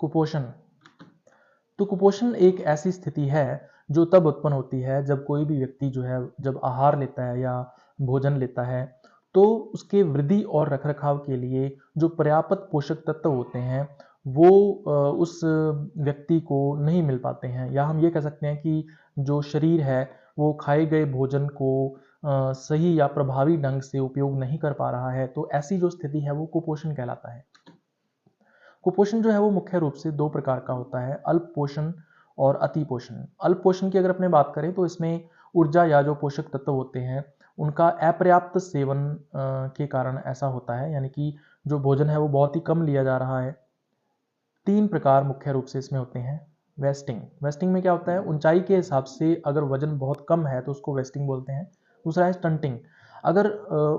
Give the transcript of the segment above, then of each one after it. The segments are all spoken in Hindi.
कुपोषण। तो कुपोषण एक ऐसी स्थिति है जो तब उत्पन्न होती है जब कोई भी व्यक्ति जो है जब आहार लेता है या भोजन लेता है तो उसके वृद्धि और रखरखाव के लिए जो पर्याप्त पोषक तत्व होते हैं वो उस व्यक्ति को नहीं मिल पाते हैं, या हम ये कह सकते हैं कि जो शरीर है वो खाए गए भोजन को सही या प्रभावी ढंग से उपयोग नहीं कर पा रहा है। तो ऐसी जो स्थिति है वो कुपोषण कहलाता है। कुपोषण जो है वो मुख्य रूप से दो प्रकार का होता है, अल्प पोषण और अति पोषण। अल्प पोषण की अगर अपने बात करें तो इसमें ऊर्जा या जो पोषक तत्व होते हैं उनका अपर्याप्त सेवन के कारण ऐसा होता है, यानी कि जो भोजन है वो बहुत ही कम लिया जा रहा है। तीन प्रकार मुख्य रूप से इसमें होते हैं। वेस्टिंग, वेस्टिंग में क्या होता है, ऊंचाई के हिसाब से अगर वजन बहुत कम है तो उसको वेस्टिंग बोलते हैं। दूसरा है स्टंटिंग, अगर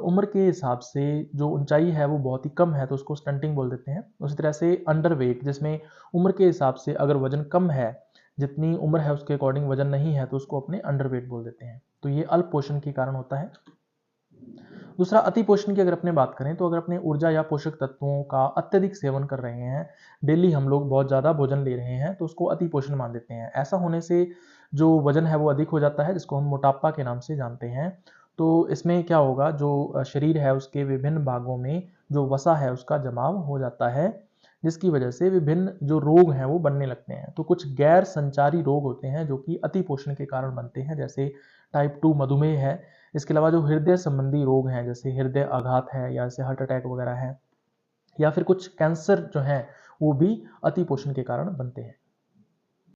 उम्र के हिसाब से जो ऊंचाई है वो बहुत ही कम है तो उसको स्टंटिंग बोल देते हैं। उसी तरह से अंडरवेट, जिसमें उम्र के हिसाब से अगर वजन कम है, जितनी उम्र है उसके अकॉर्डिंग वजन नहीं है तो उसको अपने अंडरवेट बोल देते हैं। तो ये अल्प पोषण के कारण होता है। दूसरा अति पोषण की अगर अपने बात करें तो अगर अपने ऊर्जा या पोषक तत्वों का अत्यधिक सेवन कर रहे हैं, डेली हम लोग बहुत ज़्यादा भोजन ले रहे हैं तो उसको अति पोषण मान देते हैं। ऐसा होने से जो वजन है वो अधिक हो जाता है, जिसको हम मोटापा के नाम से जानते हैं। तो इसमें क्या होगा, जो शरीर है उसके विभिन्न भागों में जो वसा है उसका जमाव हो जाता है, जिसकी वजह से विभिन्न जो रोग हैं वो बनने लगते हैं। तो कुछ गैर संचारी रोग होते हैं जो कि अति पोषण के कारण बनते हैं, जैसे टाइप 2 मधुमेह है। इसके अलावा जो हृदय संबंधी रोग हैं जैसे हृदय आघात है या जैसे हार्ट अटैक वगैरह है, या फिर कुछ कैंसर जो है वो भी अति पोषण के कारण बनते हैं।